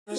Hey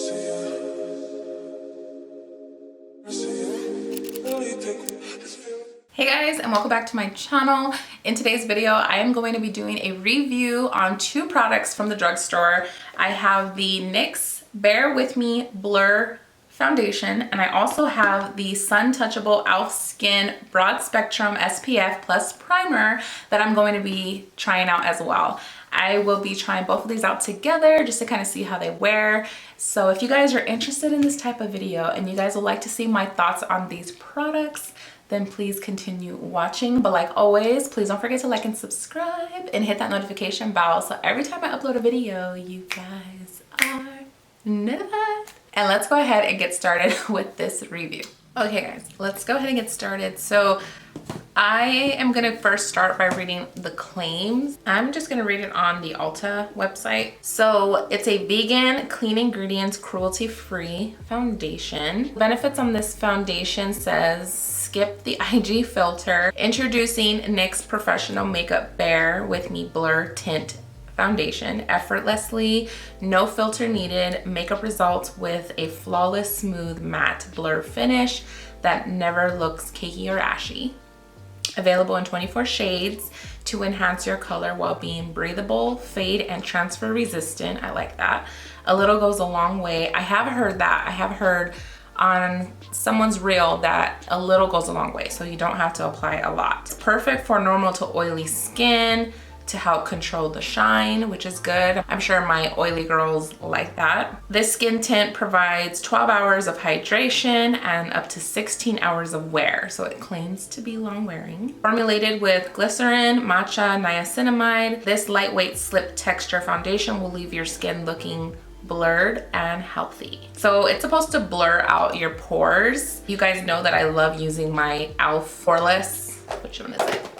guys, and welcome back to my channel. In today's video, I am going to be doing a review on two products from the drugstore. I have the NYX Bear With Me Blur Foundation, and I also have the Sun Touchable e.l.f. Skin Broad Spectrum SPF Plus Primer that I'm going to be trying out as well. I will be trying both of these out together just to kind of see how they wear. So if you guys are interested in this type of video and you guys would like to see my thoughts on these products, then please continue watching. But like always, please don't forget to like and subscribe and hit that notification bell so every time I upload a video, you guys are notified. And let's go ahead and get started with this review. Okay guys, let's go ahead and get started. So I am gonna first start by reading the claims. I'm just gonna read it on the Ulta website. So it's a vegan, clean ingredients, cruelty-free foundation. Benefits on this foundation says, skip the IG filter. Introducing NYX Professional Makeup Bear With Me Blur Tint Foundation. Effortlessly, no filter needed. Makeup results with a flawless, smooth, matte blur finish that never looks cakey or ashy. Available in 24 shades to enhance your color while being breathable, fade, and transfer resistant. I like that. A little goes a long way. I have heard that. I have heard on someone's reel that a little goes a long way, so you don't have to apply a lot. It's perfect for normal to oily skin to help control the shine, which is good. I'm sure my oily girls like that. This skin tint provides 12 hours of hydration and up to 16 hours of wear, so it claims to be long wearing. Formulated with glycerin, matcha, niacinamide, this lightweight slip texture foundation will leave your skin looking blurred and healthy. So it's supposed to blur out your pores. You guys know that I love using my e.l.f. Poreless, which one is it?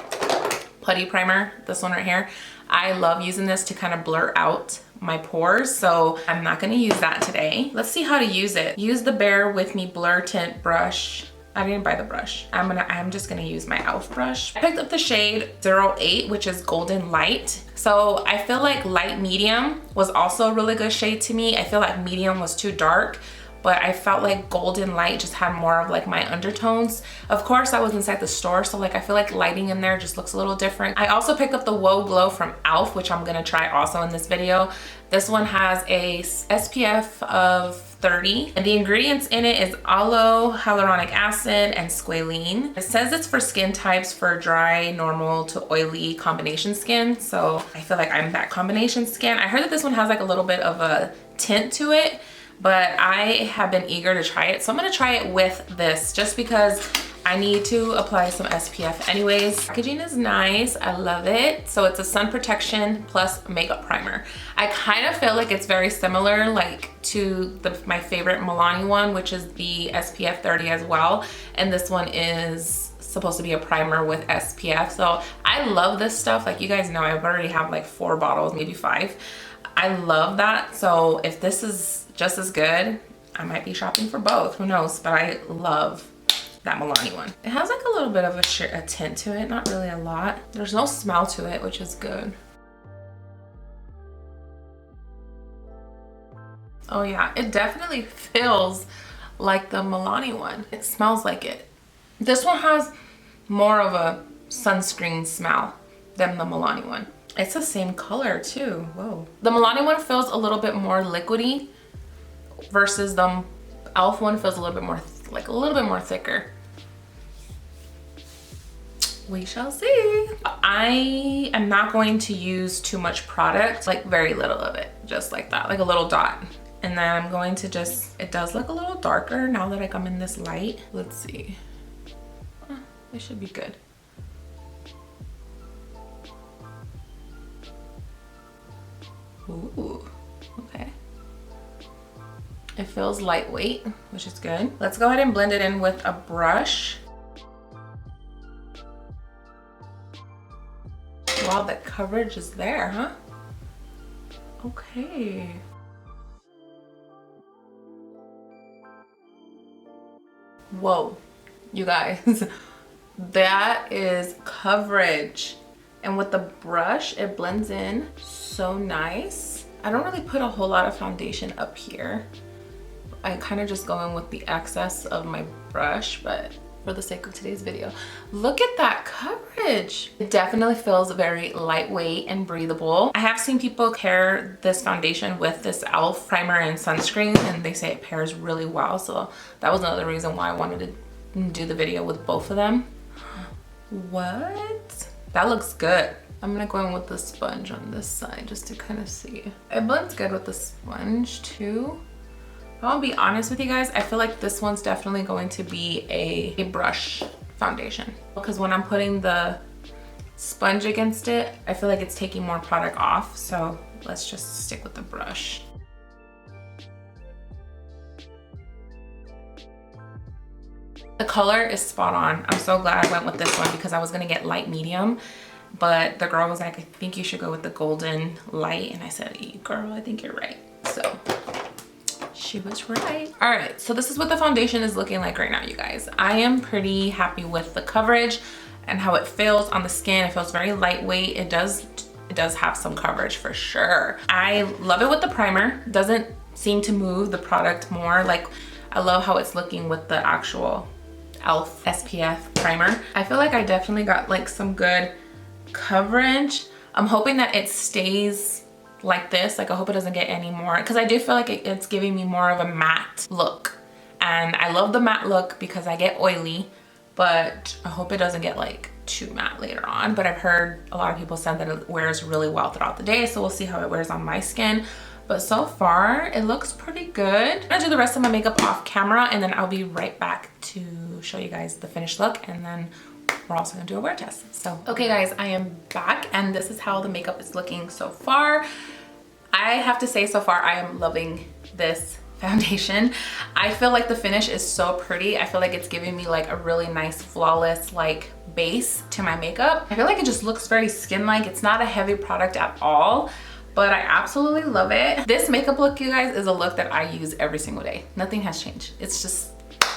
Putty primer, this one right here. I love using this to kind of blur out my pores, so I'm not gonna use that today. Let's see how to use it. Use the Bear With Me Blur Tint brush. I didn't buy the brush. I'm just gonna use my e.l.f. brush. I picked up the shade 08, which is Golden Light. So I feel like light medium was also a really good shade to me. I feel like medium was too dark, but I felt like Golden Light just had more of like my undertones. Of course, I was inside the store, so like I feel like lighting in there just looks a little different. I also picked up the Whoa Glow from e.l.f., which I'm gonna try also in this video. This one has a SPF of 30, and the ingredients in it is aloe, hyaluronic acid, and squalene. It says it's for skin types for dry, normal to oily combination skin, so I feel like I'm that combination skin. I heard that this one has like a little bit of a tint to it, but I have been eager to try it, so I'm gonna try it with this just because I need to apply some SPF anyways. Packaging is nice, I love it. So it's a sun protection plus makeup primer. I kind of feel like it's very similar like to my favorite Milani one, which is the SPF 30 as well. And this one is supposed to be a primer with SPF. So I love this stuff. Like you guys know, I've already have like 4 bottles, maybe 5. I love that. So if this is just as good, I might be shopping for both, who knows, but I love that Milani one. It has like a little bit of a tint to it, not really a lot. There's no smell to it, which is good. Oh yeah, it definitely feels like the Milani one. It smells like it. This one has more of a sunscreen smell than the Milani one. It's the same color too, whoa. The Milani one feels a little bit more liquidy versus the e.l.f. one feels a little bit more, like a little bit more thicker. We shall see. I am not going to use too much product, like very little of it, just like that, like a little dot. And then I'm going to just, it does look a little darker now that like I'm in this light. Let's see. It should be good. Ooh, okay. It feels lightweight, which is good. Let's go ahead and blend it in with a brush. Wow, the coverage is there, huh? Okay. Whoa, you guys, that is coverage. And with the brush, it blends in so nice. I don't really put a whole lot of foundation up here. I kind of just go in with the excess of my brush, but for the sake of today's video, look at that coverage. It definitely feels very lightweight and breathable. I have seen people pair this foundation with this e.l.f. primer and sunscreen, and they say it pairs really well. So that was another reason why I wanted to do the video with both of them. What? That looks good. I'm gonna go in with the sponge on this side just to kind of see. It blends good with the sponge too. I'll be honest with you guys, I feel like this one's definitely going to be a brush foundation, because when I'm putting the sponge against it, I feel like it's taking more product off. So let's just stick with the brush. The color is spot on. I'm so glad I went with this one because I was gonna get light medium, but the girl was like, I think you should go with the golden light. And I said, girl, I think you're right. So she was right. All right, so this is what the foundation is looking like right now, you guys. I am pretty happy with the coverage and how it feels on the skin. It feels very lightweight. It does have some coverage for sure. I love it with the primer. Doesn't seem to move the product more. Like, I love how it's looking with the actual e.l.f. SPF primer. I feel like I definitely got like some good coverage. I'm hoping that it stays like this. Like, I hope it doesn't get any more, because I do feel like it's giving me more of a matte look, and I love the matte look because I get oily, but I hope it doesn't get like too matte later on. But I've heard a lot of people said that it wears really well throughout the day, so we'll see how it wears on my skin. But so far it looks pretty good. I'm gonna do the rest of my makeup off camera, and then I'll be right back to show you guys the finished look, and then we're also gonna do a wear test. So, okay guys, I am back, and this is how the makeup is looking so far. I have to say, so far I am loving this foundation. I feel like the finish is so pretty. I feel like it's giving me like a really nice flawless like base to my makeup. I feel like it just looks very skin-like. It's not a heavy product at all, but I absolutely love it. This makeup look, you guys, is a look that I use every single day. Nothing has changed. It's just,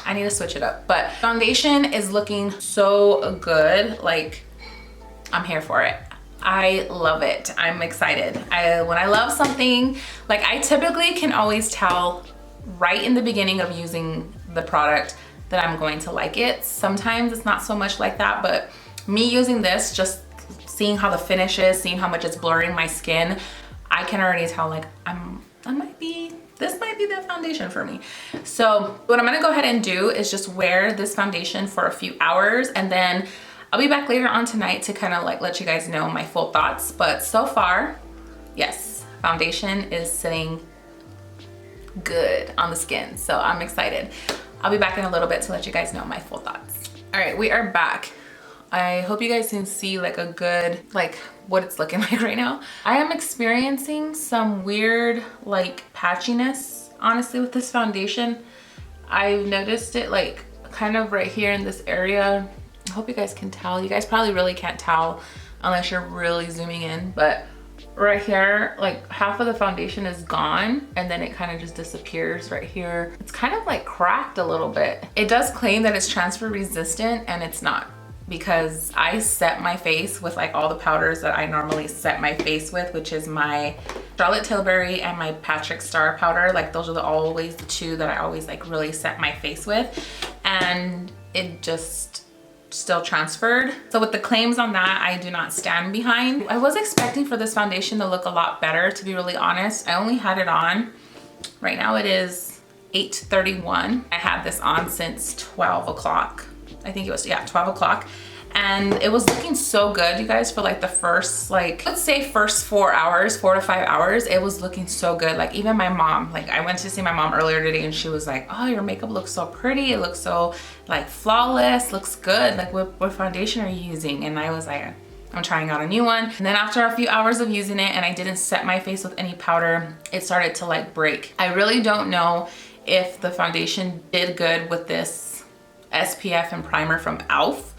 I need to switch it up. But foundation is looking so good. Like, I'm here for it. I love it. I'm excited. When I love something, like, I typically can always tell right in the beginning of using the product that I'm going to like it. Sometimes it's not so much like that, but me using this, just seeing how the finish is, seeing how much it's blurring my skin, I can already tell like this might be the foundation for me. So what I'm gonna go ahead and do is just wear this foundation for a few hours, and then I'll be back later on tonight to kind of like let you guys know my full thoughts. But so far, yes, foundation is sitting good on the skin. So I'm excited. I'll be back in a little bit to let you guys know my full thoughts. All right, we are back. I hope you guys can see like a good, like what it's looking like right now. I am experiencing some weird like patchiness, honestly, with this foundation. I've noticed it like kind of right here in this area. I hope you guys can tell. You guys probably really can't tell unless you're really zooming in, but right here, like half of the foundation is gone, and then it kind of just disappears right here. It's kind of like cracked a little bit. It does claim that it's transfer resistant, and it's not, because I set my face with like all the powders that I normally set my face with, which is my Charlotte Tilbury and my Patrick Star powder. Like, those are always the two that I always like really set my face with, and it just still transferred. So with the claims on that, I do not stand behind. I was expecting for this foundation to look a lot better, to be really honest. I only had it on, right now it is 8:31. I had this on since 12 o'clock. I think it was, yeah, 12 o'clock. And it was looking so good, you guys, for like the first, like, let's say first 4 hours, 4 to 5 hours, it was looking so good. Like, even my mom, like, I went to see my mom earlier today, and she was like, oh, your makeup looks so pretty. It looks so like flawless, looks good. Like, what foundation are you using? And I was like, I'm trying out a new one. And then after a few hours of using it, and I didn't set my face with any powder, it started to like break. I really don't know if the foundation did good with this SPF and primer from e.l.f.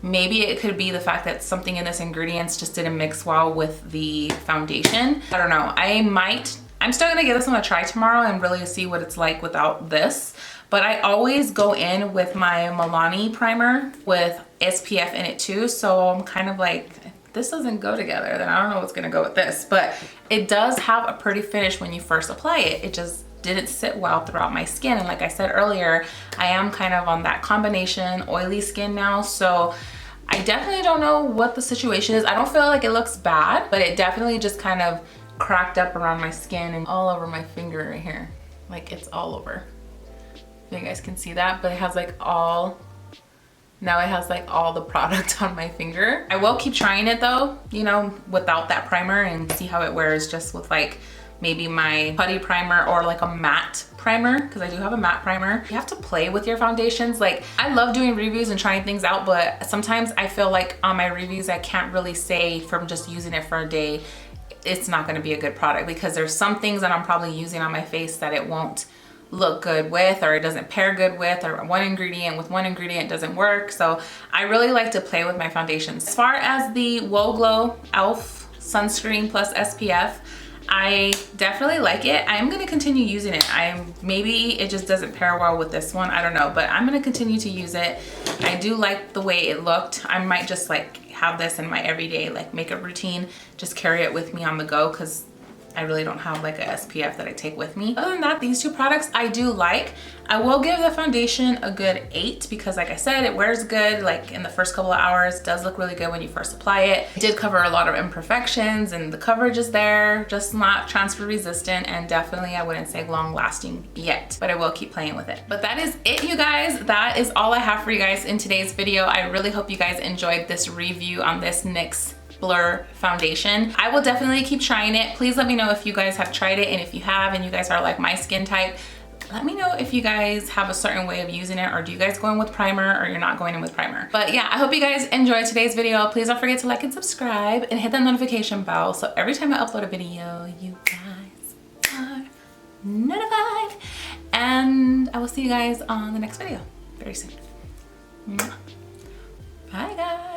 Maybe it could be the fact that something in this ingredients just didn't mix well with the foundation. I don't know. I'm still gonna give this one a try tomorrow and really see what it's like without this. But I always go in with my Milani primer with SPF in it too. So I'm kind of like, if this doesn't go together, then I don't know what's gonna go with this. But it does have a pretty finish when you first apply it. It just didn't sit well throughout my skin. And like I said earlier, I am kind of on that combination oily skin now, so I definitely don't know what the situation is. I don't feel like it looks bad, but it definitely just kind of cracked up around my skin and all over my finger right here. Like it's all over. You guys can see that, but it has like all, now it has like all the product on my finger. I will keep trying it though, you know, without that primer and see how it wears just with like maybe my putty primer or like a matte primer, because I do have a matte primer. You have to play with your foundations. Like I love doing reviews and trying things out, but sometimes I feel like on my reviews, I can't really say from just using it for a day, it's not gonna be a good product, because there's some things that I'm probably using on my face that it won't look good with, or it doesn't pair good with, or one ingredient with one ingredient doesn't work. So I really like to play with my foundations. As far as the Whoa Glow e.l.f. sunscreen plus SPF, I definitely like it. I am gonna continue using it. Maybe it just doesn't pair well with this one, I don't know, but I'm gonna continue to use it. I do like the way it looked. I might just like have this in my everyday like makeup routine, just carry it with me on the go, because I really don't have like a SPF that I take with me. Other than that, these two products I do like. I will give the foundation a good 8 because like I said, it wears good like in the first couple of hours. It does look really good when you first apply it. It did cover a lot of imperfections and the coverage is there, just not transfer resistant, and definitely I wouldn't say long lasting yet, but I will keep playing with it. But that is it, you guys. That is all I have for you guys in today's video. I really hope you guys enjoyed this review on this NYX Blur foundation. I will definitely keep trying it. Please let me know if you guys have tried it, and if you have and you guys are like my skin type, let me know if you guys have a certain way of using it, or do you guys go in with primer or you're not going in with primer. But yeah, I hope you guys enjoyed today's video. Please don't forget to like and subscribe and hit that notification bell so every time I upload a video, you guys are notified. And I will see you guys on the next video very soon. Bye guys.